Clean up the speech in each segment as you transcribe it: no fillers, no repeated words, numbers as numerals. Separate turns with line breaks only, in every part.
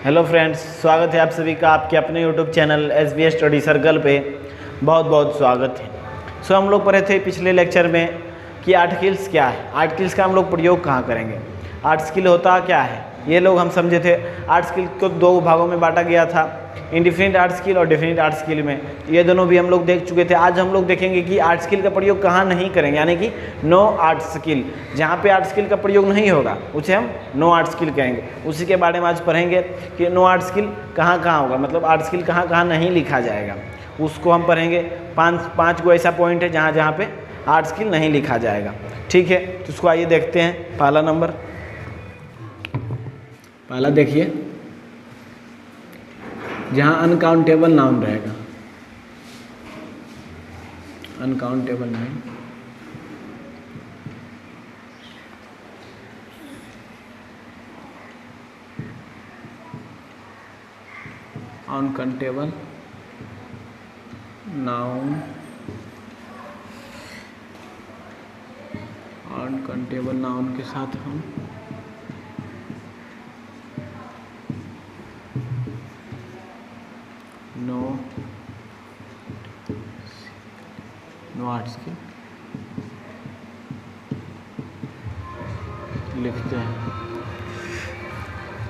Hello friends, स्वागत है आप सभी का आपके अपने YouTube channel SBS study circle पे। बहुत बहुत स्वागत है। हम लोग पढ़े थे पिछले लेक्चर में कि आर्टिकल्स क्या है, आर्टिकल्स का हम लोग प्रयोग कहाँ करेंगे, आर्टिकल होता क्या है, ये लोग हम समझे थे। आर्टिकल को दो भागों में बांटा गया था, इंडिफिनिट आर्टिकल और डेफिनिट आर्टिकल में। ये दोनों भी हम लोग देख चुके थे। आज हम लोग देखेंगे कि आर्टिकल का प्रयोग कहाँ नहीं करेंगे, यानी कि नो आर्टिकल, जहाँ पे आर्टिकल का प्रयोग नहीं होगा उसे हम नो आर्टिकल कहेंगे। उसी के बारे में आज पढ़ेंगे कि नो आर्टिकल कहाँ कहाँ होगा, मतलब आर्टिकल कहाँ कहाँ नहीं लिखा जाएगा, उसको हम पढ़ेंगे। पाँच को ऐसा पॉइंट है जहाँ जहाँ पे आर्टिकल नहीं लिखा जाएगा। ठीक है, तो उसको आइए देखते हैं। पहला देखिए, जहाँ अनकाउंटेबल नाउन रहेगा, uncountable noun, uncountable noun, uncountable noun के साथ हम नो आर्टिकल लिखते हैं।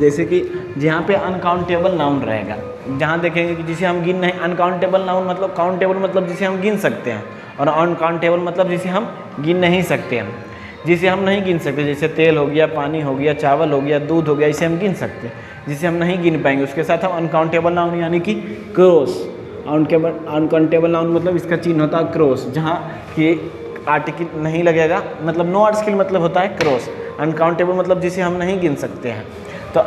जैसे कि जहाँ पे अनकाउंटेबल नाउन रहेगा, जहाँ देखेंगे कि जिसे हम गिन नहीं, अनकाउंटेबल नाउन मतलब, काउंटेबल मतलब जिसे हम गिन सकते हैं, और अनकाउंटेबल मतलब जिसे हम गिन नहीं सकते हैं। जिसे हम नहीं गिन सकते, जैसे तेल हो गया, पानी हो गया, चावल हो गया, दूध हो गया, इसे हम गिन सकते हैं। जिसे हम नहीं गिन पाएंगे उसके साथ हम अनकाउंटेबल नाउन यानी कि क्रॉस। अनकाउंटेबल नाउन मतलब इसका चिन्ह होता है क्रॉस, जहाँ कि आर्टिकल नहीं लगेगा, मतलब नो आर्टिकल मतलब होता है क्रॉस। अनकाउंटेबल मतलब जिसे हम नहीं गिन सकते हैं, तो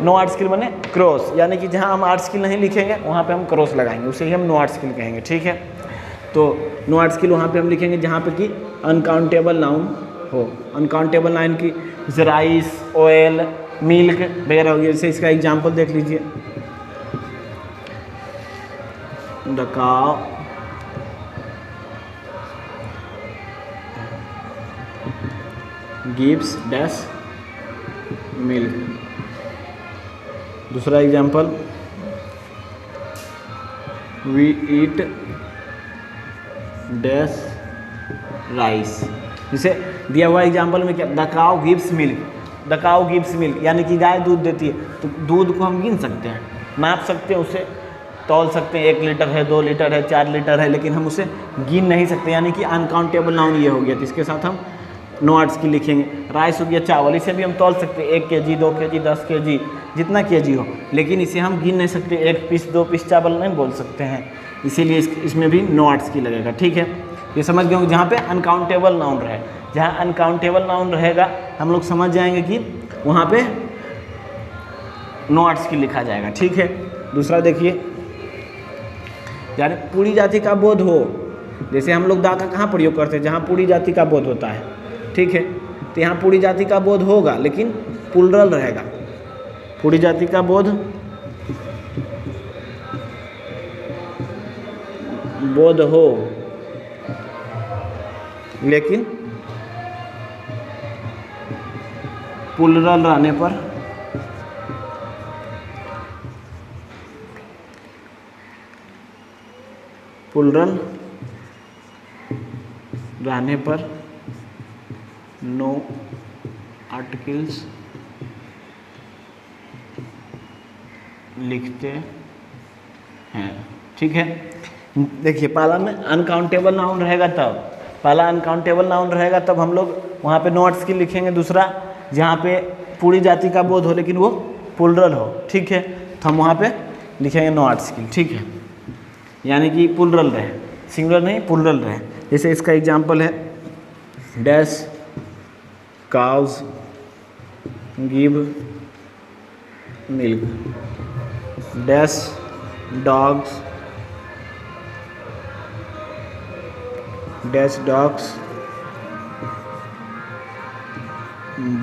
नो आर्टिकल बने क्रॉस, यानी कि जहाँ हम आर्टिकल नहीं लिखेंगे वहाँ पे हम क्रॉस लगाएंगे, उसे ही हम नो आर्टिकल कहेंगे। ठीक है, तो नो आर्टिकल वहाँ पे हम लिखेंगे जहाँ पे कि अनकाउंटेबल नाउन हो। अनकाउंटेबल नाउन की जैसे राइस, ऑयल, मिल्क वगैरह हो गया। जैसे इसका एग्जाम्पल देख लीजिए, the cow gives dash milk. दूसरा example, we eat dash rice. जैसे दिया हुआ एग्जाम्पल में क्या, the cow gives milk, the cow gives milk यानी कि गाय दूध देती है। तो दूध को हम गिन सकते हैं, नाप सकते हैं, उसे तौल सकते हैं, 1 लीटर है, 2 लीटर है, 4 लीटर है, लेकिन हम उसे गिन नहीं सकते, यानी कि अनकाउंटेबल नाउन ये हो गया। तो इसके साथ हम नो आर्टिकल लिखेंगे। राइस हो गया, चावल, इसे भी हम तौल सकते हैं, 1 kg, 2 kg, 10 kg, जितना kg हो, लेकिन इसे हम गिन नहीं सकते, 1 पीस 2 पीस चावल नहीं बोल सकते हैं, इसीलिए इसमें भी नो आर्टिकल लगेगा। ठीक है, ये समझ गए। जहाँ पे अनकाउंटेबल नाउन रहे, जहाँ अनकाउंटेबल नाउन रहेगा हम लोग समझ जाएंगे कि वहाँ पे नो आर्टिकल लिखा जाएगा। ठीक है, दूसरा देखिए, यानी पूरी जाति का बोध हो। जैसे हम लोग दा का कहाँ प्रयोग करते हैं, जहाँ पूरी जाति का बोध होता है। ठीक है, तो यहाँ पूरी जाति का बोध होगा लेकिन प्लुरल रहेगा। पूरी जाति का बोध हो, लेकिन प्लुरल रहने पर नो आर्टिकल्स लिखते हैं। ठीक है, देखिए, पहला में अनकाउंटेबल नाउन रहेगा तब हम लोग वहाँ पे नो आर्टिकल लिखेंगे। दूसरा, जहाँ पे पूरी जाति का बोध हो लेकिन वो प्लुरल हो। ठीक है, तो हम वहाँ पे लिखेंगे नो आर्टिकल। ठीक है, यानी कि प्लुरल रहे, सिंगुलर नहीं, प्लुरल रहे। जैसे इसका एग्जाम्पल है, dash cows give milk, dash dogs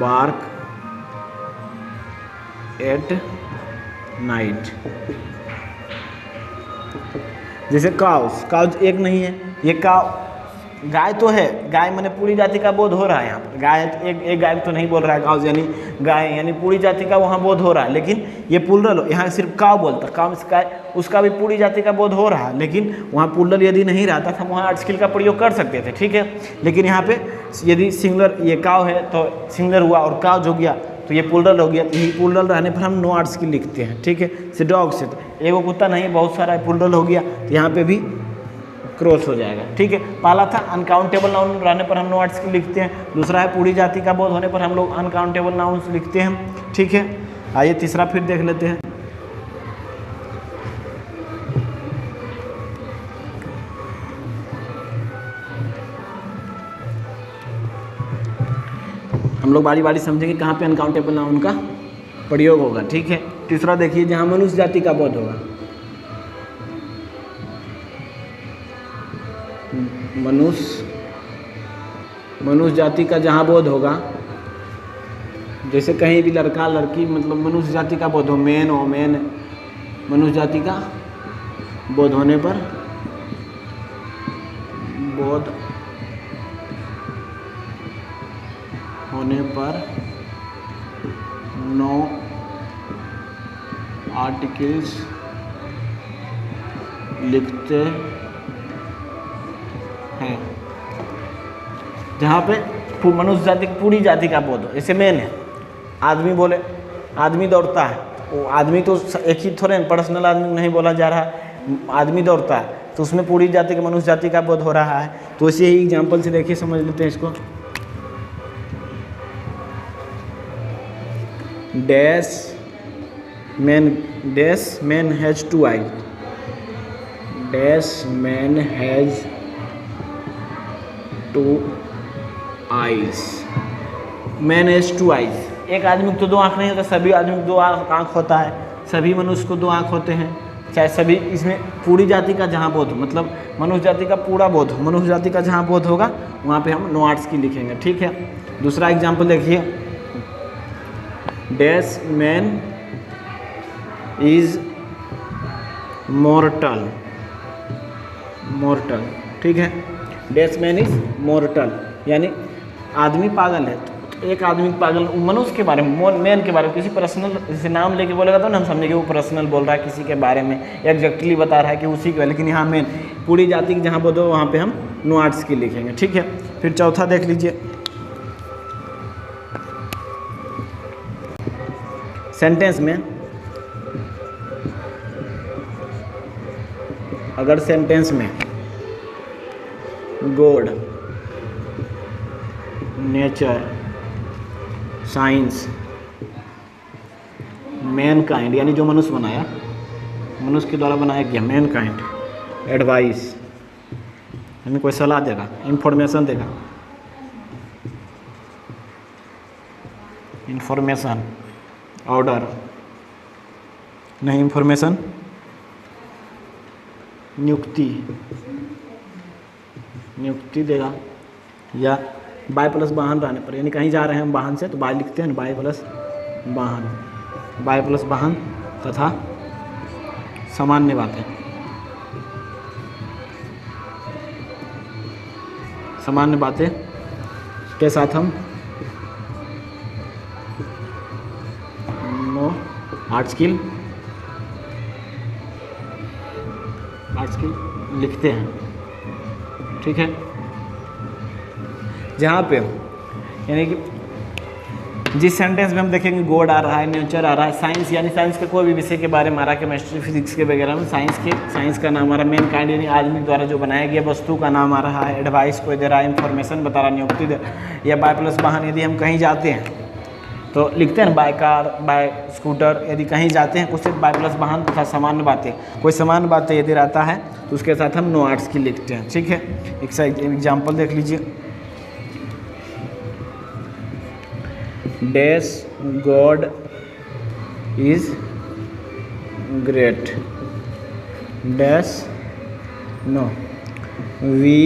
bark at night. जैसे काउज एक नहीं है, ये काउ गाय तो है, गाय मैंने पूरी जाति का बोध हो रहा है यहाँ पर। गाय एक गाय तो नहीं बोल रहा है गाँव, यानी गाय यानी पूरी जाति का वहाँ बोध हो रहा है, लेकिन ये प्लुरल यहाँ सिर्फ काव बोलता, काव उसका भी पूरी जाति का बोध हो रहा है, लेकिन वहाँ प्लुरल यदि नहीं रहता था वहाँ आर्टिकल का प्रयोग कर सकते थे, ठीक है। लेकिन यहाँ पे यदि सिंगुलर ये काव है तो सिंगुलर हुआ, और काव जो गया तो ये प्लुरल हो गया। तो ये प्लुरल रहने पर हम नो आर्टिकल लिखते हैं, ठीक है। से डॉग से तो एगो कुत्ता नहीं, बहुत सारा प्लुरल हो गया, तो यहाँ पे भी क्रॉस हो जाएगा, ठीक है। पहला था अनकाउंटेबल नाउन रहने पर हम नो आर्टिकल लिखते हैं, दूसरा है पूरी जाति का बोध होने पर हम लोग अनकाउंटेबल नाउन्स लिखते हैं, ठीक है। आइए तीसरा फिर देख लेते हैं। हम लोग बारी बारी समझेंगे कहाँ पे अनकाउंटेबल नाउन का प्रयोग होगा, ठीक है। तीसरा देखिए, जहाँ मनुष्य जाति का बोध होगा, मनुष्य जाति का जहाँ बोध होगा, जैसे कहीं भी लड़का लड़की, मतलब मनुष्य जाति का बोध हो, मैन हो मैन, मनुष्य जाति का बोध होने पर नो आर्टिकल्स लिखते हैं। जहाँ पे मनुष्य जाति पूरी जाति का बोध हो, जैसे मैन है, आदमी बोले, आदमी दौड़ता है, वो आदमी तो एक ही थोड़े पर्सनल आदमी नहीं बोला जा रहा है, आदमी दौड़ता है तो उसमें पूरी जाति के मनुष्य जाति का बोध हो रहा है। तो इसे ही एग्जाम्पल से देखिए, समझ लेते हैं इसको। Dash man has 2 eyes, dash man has 2 eyes, man has 2 eyes। एक आदमी को तो 2 आँख नहीं होता, सभी आदमी को 2 आँख होता है, सभी मनुष्य को 2 आँख होते हैं, चाहे सभी। इसमें पूरी जाति का जहाँ बोध हो, मतलब मनुष्य जाति का पूरा बोध हो, मनुष्य जाति का जहाँ बोध होगा वहाँ पे हम नो आर्टिकल लिखेंगे, ठीक है। दूसरा एग्जाम्पल देखिए, डैश मैन इज मॉर्टल, ठीक है। डैश मैन इज मॉर्टल यानी आदमी पागल है। तो एक आदमी पागल, मनुष्य के बारे में, मैन के बारे में, किसी पर्सनल जैसे नाम लेके बोलेगा तो हम समझेंगे वो पर्सनल बोल रहा है, किसी के बारे में एग्जैक्टली बता रहा है कि उसी के। लेकिन यहाँ मैन पूरी जाति की जहाँ बोध हो वहाँ पे हम नो आर्टिकल लिखेंगे, ठीक है। फिर चौथा देख लीजिए, सेंटेंस में अगर सेंटेंस में गॉड, नेचर, साइंस, मैनकाइंड यानी जो मनुष्य बनाया, मनुष्य के द्वारा बनाया गया, मैनकाइंड, एडवाइस यानी कोई सलाह देगा, इंफॉर्मेशन देगा, इंफॉर्मेशन, ऑर्डर नहीं, इंफॉर्मेशन, नियुक्ति देगा, या बाय प्लस वाहन रहने पर, यानी कहीं जा रहे हैं हम वाहन से तो बाय लिखते हैं, बाय प्लस वाहन तथा सामान्य बातें, के साथ हम नो आर्टिकल लिखते हैं, ठीक है। जहाँ पे यानी कि जिस सेंटेंस में हम देखेंगे गॉड आ रहा है, नेचर आ रहा है, साइंस यानी साइंस के कोई भी विषय के बारे में आ रहा है, केमिस्ट्री, फिजिक्स के वगैरह में साइंस का नाम आ रहा है, मैनकाइंड यानी आदमी द्वारा जो बनाया गया वस्तु का नाम आ रहा है, एडवाइस कोई दे रहा है, इंफॉर्मेशन बता रहा है, नियुक्ति दे, या बाय प्लस वाहन यदि हम कहीं जाते हैं तो लिखते हैं बाय कार, बाय स्कूटर, यदि कहीं जाते हैं कुछ बाय प्लस वाहन तथा सामान्य बातें, कोई सामान्य बातें यदि रहता है तो उसके साथ हम नो आर्टिकल लिखते हैं, ठीक है। एक एग्जाम्पल देख लीजिए, dash God is great, dash no we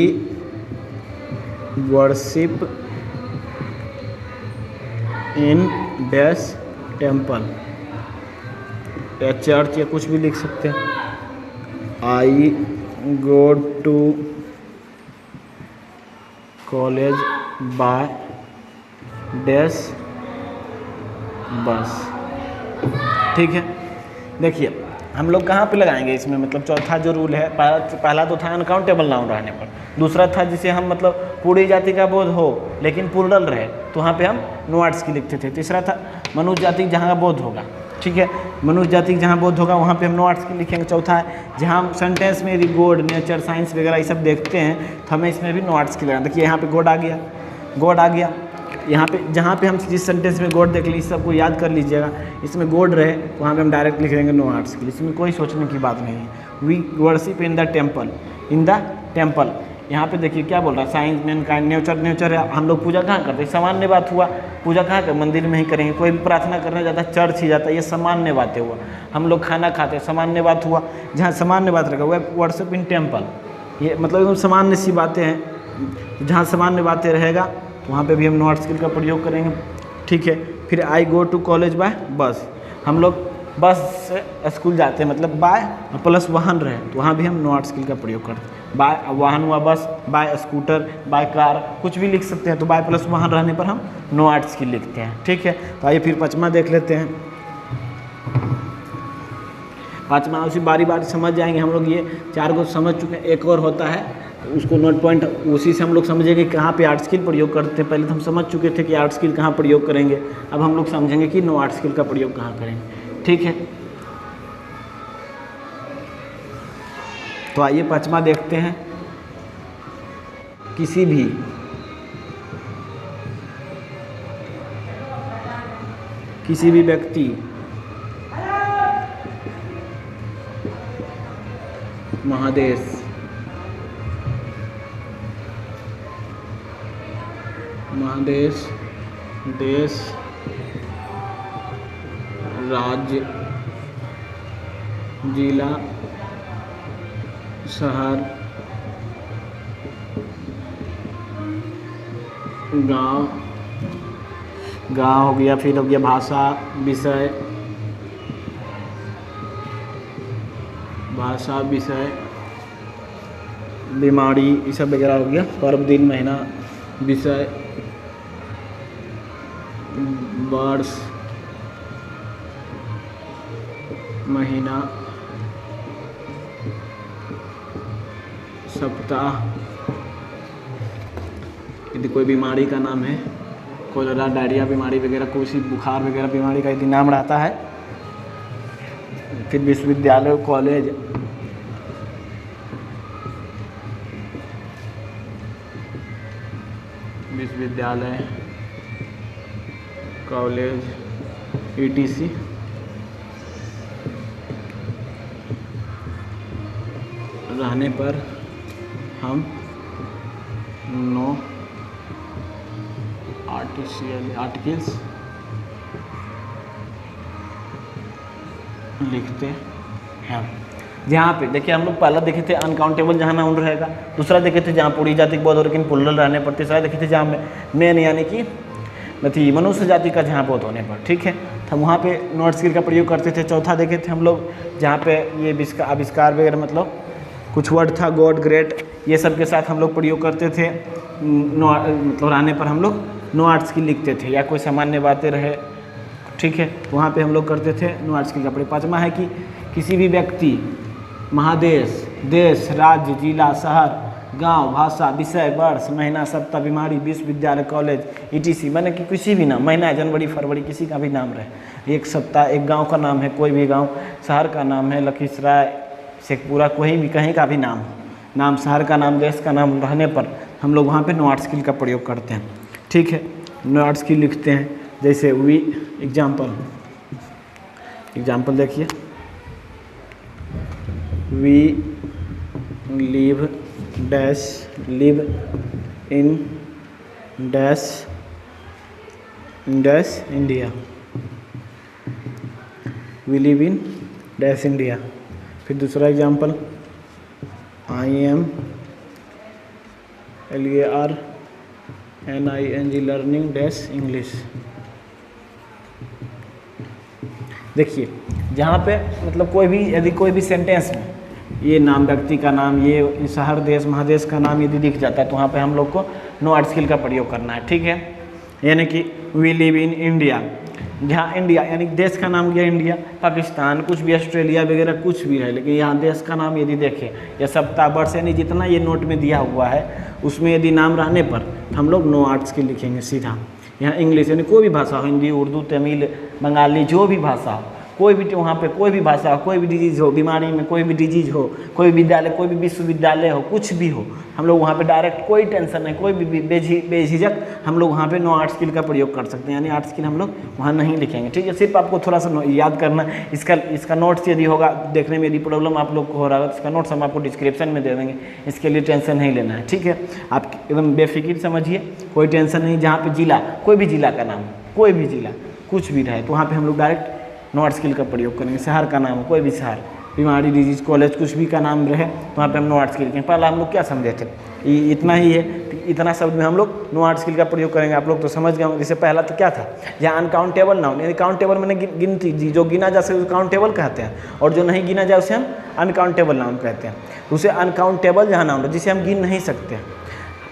worship in dash temple, या चर्च, या कुछ भी लिख सकते हैं। I go to college by dash bus. ठीक है, देखिए हम लोग कहाँ पे लगाएंगे इसमें, मतलब चौथा जो रूल है, पहला तो था अनकाउंटेबल नाउन रहने पर, दूसरा था जिसे हम मतलब पूरी जाति का बोध हो लेकिन प्लूरल रहे तो वहाँ पे हम नो आर्ट्स की लिखते थे, तीसरा था मनुष्य जाति जहाँ का बोध होगा, ठीक है, मनुष्य जाति जहाँ बोध होगा वहाँ पे हम नो आर्ट्स की लिखेंगे। चौथा है जहाँ हम सेंटेंस में यदि गॉड, नेचर, साइंस वगैरह ये सब देखते हैं तो हमें इसमें भी नो आर्ट्स की लगाना। देखिए यहाँ पे गॉड आ गया, गॉड आ गया, यहाँ पे जहाँ पे हम जिस सेंटेंस में गॉड देख ली इस सबको याद कर लीजिएगा, इसमें गॉड रहे तो वहाँ पे हम डायरेक्ट लिख देंगे नो आर्ट्स की, इसमें कोई सोचने की बात नहीं है। We worship in the temple, in the temple, यहाँ पे देखिए क्या बोल रहा है, साइंस, मैनकाइंड, नेचर, नेचर है, हम लोग पूजा कहाँ करते हैं, सामान्य बात हुआ, पूजा कहाँ कर, मंदिर में ही करेंगे, कोई भी प्रार्थना करने जाता है चर्च ही जाता है, ये सामान्य बातें हुआ। हम लोग खाना खाते हैं, सामान्य बात हुआ, जहाँ सामान्य बात रहेगा वह वर्शिप इन टेम्पल, ये मतलब एकदम सामान्य सी बातें हैं, जहाँ सामान्य बातें रहेगा वहाँ पे भी हम नो आर्ट्स स्किल का प्रयोग करेंगे। ठीक है, फिर आई गो टू कॉलेज बाय बस, हम लोग बस से स्कूल जाते हैं, मतलब बाय प्लस वाहन रहे तो वहाँ भी हम नो आर्ट्स स्किल का प्रयोग करते हैं। बाय वाहन हुआ बस, बाय स्कूटर, बाय कार, कुछ भी लिख सकते हैं, तो बाय प्लस वाहन रहने पर हम नो आर्ट्स स्किल लिखते हैं। ठीक है, तो आइए फिर पाँचवा देख लेते हैं। पाँचवा उसी बारी बारी समझ जाएंगे हम लोग, ये चार को समझ चुके हैं, एक और होता है उसको नोट पॉइंट, उसी से हम लोग समझेंगे कहाँ पे आर्ट स्किल प्रयोग करते हैं। पहले तो हम समझ चुके थे कि आर्ट स्किल कहाँ प्रयोग करेंगे, अब हम लोग समझेंगे कि नो आर्ट स्किल का प्रयोग कहाँ करेंगे। ठीक है, तो आइए पाँचवा देखते हैं। किसी भी व्यक्ति महादेश, देश, राज्य, जिला, शहर, गांव हो गया, फिर हो गया भाषा, विषय, बीमारी, ये सब वगैरह हो गया, पर्व, दिन, महीना, विषय, वर्ष, महीना, सप्ताह, यदि कोई बीमारी का नाम है, कोलेरा, डायरिया बीमारी वगैरह, कोई सी बुखार वगैरह बीमारी का यदि नाम रहता है। फिर विश्वविद्यालय, कॉलेज, ETC, रहने पर हम नो आर्टिकल्स लिखते हैं। जहाँ पे देखिए हम लोग पहला देखे थे अनकाउंटेबल जहाँ नाउन रहेगा, दूसरा देखे थे जहाँ पूरी जाति बोध हो लेकिन प्लूरल रहने पर, तीसरा देखे थे जहाँ मेन यानी कि थी मनुष्य जाति का जहाँ बोध होने पर। ठीक है, तो हम वहाँ पे नो आर्ट्स स्किल का प्रयोग करते थे। चौथा देखे थे हम लोग जहाँ पे ये आविष्कार वगैरह मतलब कुछ वर्ड था, गॉड, ग्रेट, ये सब के साथ हम लोग प्रयोग करते थे। मतलब रहने पर हम लोग नो आर्ट्स स्किल लिखते थे, या कोई सामान्य बातें रहे, ठीक है, वहाँ पे हम लोग करते थे नो आर्ट्स स्किल का प्रयोग। पाँचवा है कि किसी भी व्यक्ति महादेश, देश, राज्य, जिला, शहर, गांव, भाषा, विषय, वर्ष, महीना, सप्ताह, बीमारी, विश्वविद्यालय, कॉलेज, ETC, मैंने कि किसी भी नाम, महीना, जनवरी, फरवरी, किसी का भी नाम रहे, एक सप्ताह, एक गांव का नाम है, कोई भी गांव, शहर का नाम है लखीसराय, शेखपुरा, कोई भी कहीं का भी नाम, शहर का नाम, देश का नाम रहने पर हम लोग वहाँ पे नो आर्ट्स स्किल का प्रयोग करते हैं। ठीक है, नो आर्ट्स स्किल लिखते हैं। जैसे वी एग्जाम्पल देखिए, we live in India, we live in India. फिर दूसरा example, I am LEARNING learning English. देखिए जहाँ पे मतलब कोई भी यदि कोई भी सेंटेंस में ये नाम, व्यक्ति का नाम, ये शहर, देश, महादेश का नाम यदि दिख जाता है तो वहाँ पे हम लोग को नो आर्टिकल का प्रयोग करना है। ठीक है, यानी कि वी लिव इन इंडिया, जहाँ इंडिया यानी देश का नाम गया इंडिया, पाकिस्तान, कुछ भी ऑस्ट्रेलिया वगैरह कुछ भी है, लेकिन यहाँ देश का नाम यदि देखें या सप्ताह वर्ष यानी जितना ये नोट में दिया हुआ है उसमें यदि नाम रहने पर हम लोग नो आर्टिकल लिखेंगे सीधा। यहाँ इंग्लिश यानी कोई भी भाषा हो, हिंदी, उर्दू, तमिल, बंगाली, जो भी भाषा हो, कोई भी वहाँ पे कोई भी भाषा हो, कोई भी डिजीज़ हो, बीमारी में कोई भी डिजीज़ हो, कोई विद्यालय, कोई भी विश्वविद्यालय हो, कुछ भी हो, हम लोग वहाँ पे डायरेक्ट कोई टेंशन नहीं, कोई भी बेझिझक हम लोग वहाँ पे नो आर्टिकल का प्रयोग कर सकते हैं, यानी आर्टिकल हम लोग वहाँ नहीं लिखेंगे। ठीक है, सिर्फ आपको थोड़ा सा याद करना। इसका नोट्स यदि होगा, देखने में यदि प्रॉब्लम आप लोग को हो रहा है तो इसका नोट्स हम आपको डिस्क्रिप्शन में दे देंगे, इसके लिए टेंशन नहीं लेना है। ठीक है, आप एकदम बेफिक्र समझिए, कोई टेंशन नहीं। जहाँ पे जिला, कोई भी जिला का नाम, कोई भी जिला कुछ भी रहे तो वहाँ पे हम लोग डायरेक्ट नो आर्टिकल का प्रयोग करेंगे। शहर का नाम, कोई भी शहर, बीमारी, डिजीज, कॉलेज, कुछ भी का नाम रहे तो वहाँ पे हम नो आर्टिकल लिखेंगे। पहले हम लोग क्या समझे थे, इतना ही है, इतना शब्द में हम लोग नो आर्टिकल का प्रयोग करेंगे। आप लोग तो समझ गए। जैसे पहला तो क्या था, जहाँ अनकाउंटेबल नाउन, यानी काउंटेबल मैंने गिनती, जो गिना जा सके काउंटेबल कहते हैं, और जो नहीं गिना जाए उसे हम अनकाउंटेबल नाउन कहते हैं। उसे अनकाउंटेबल जहाँ नाउन है जिसे हम गिन नहीं सकते,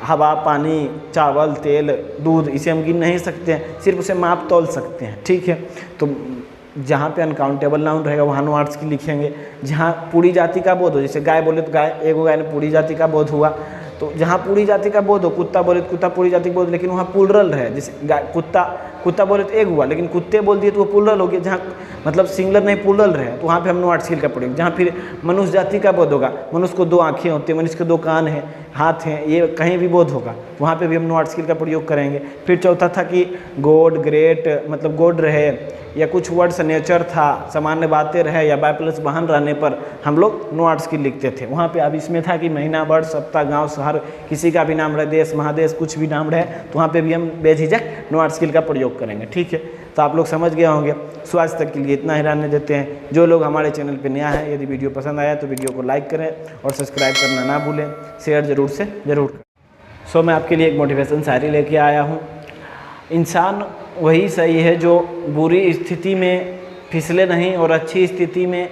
हवा, पानी, चावल, तेल, दूध, इसे हम गिन नहीं सकते हैं, सिर्फ उसे माप तोल सकते हैं। ठीक है, तो जहाँ पे अनकाउंटेबल नाउन रहेगा वहाँ नो आर्टिकल लिखेंगे। जहाँ पूरी जाति का बोध हो, जैसे गाय बोले तो गाय, एगो गाय ने पूरी जाति का बोध हुआ, तो जहाँ पूरी जाति का बोध हो, कुत्ता बोले तो कुत्ता पूरी जाति का बोध, लेकिन वहाँ प्लुरल रहे, जैसे गाय, कुत्ता बोले तो एक हुआ, लेकिन कुत्ते बोल दिए तो वो प्लुरल हो गया। जहाँ मतलब सिंगुलर नहीं प्लुरल रहे तो वहाँ पे हम नो आर्टिकल का प्रयोग। जहाँ फिर मनुष्य जाति का बोध होगा, मनुष्य को 2 आँखें होती हैं, मनुष्य के 2 कान हैं, हाथ हैं, ये कहीं भी बोध होगा वहाँ पे भी हम नो आर्टिकल का प्रयोग करेंगे। फिर चौथा था कि गॉड, ग्रेट, मतलब गॉड रहे, या कुछ वर्ड्स नेचर था, सामान्य बातें रहे, या बाय प्लस वाहन रहने पर हम लोग नो आर्टिकल लिखते थे वहाँ पे। अब इसमें था कि महीना, वर्ष, सप्ताह, गांव, शहर, किसी का भी नाम रहे, देश, महादेश, कुछ भी नाम रहे तो वहाँ पे भी हम बेझिझक नो आर्टिकल का प्रयोग करेंगे। ठीक है, तो आप लोग समझ गए होंगे। सो आज तक के लिए इतना ही रहने देते हैं। जो लोग हमारे चैनल पर नया है, यदि वीडियो पसंद आया तो वीडियो को लाइक करें और सब्सक्राइब करना ना भूलें, शेयर ज़रूर से ज़रूर करें। सो मैं आपके लिए एक मोटिवेशन शायरी लेके आया हूँ। इंसान वही सही है जो बुरी स्थिति में फिसले नहीं और अच्छी स्थिति में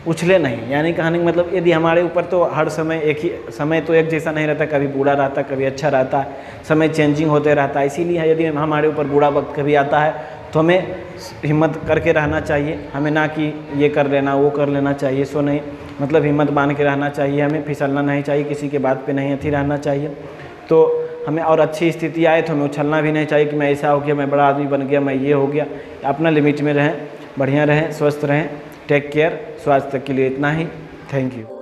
उछले नहीं। यानी कहने का मतलब, यदि हमारे ऊपर तो हर समय एक ही समय तो एक जैसा नहीं रहता, कभी बुरा रहता, कभी अच्छा रहता, समय चेंजिंग होते रहता है। इसीलिए यदि हमारे ऊपर बुरा वक्त कभी आता है तो हमें हिम्मत करके रहना चाहिए, हमें ना कि ये कर लेना वो कर लेना चाहिए। सो नहीं, मतलब हिम्मत बांध के रहना चाहिए, हमें फिसलना नहीं चाहिए, किसी के बात पे नहीं अथी रहना चाहिए। तो हमें और अच्छी स्थिति आए तो हमें उछलना भी नहीं चाहिए कि मैं ऐसा हो गया, मैं बड़ा आदमी बन गया, मैं ये हो गया। अपना लिमिट में रहें, बढ़िया रहें, स्वस्थ रहें। Take care. सो आज तक के लिए इतना ही। Thank you.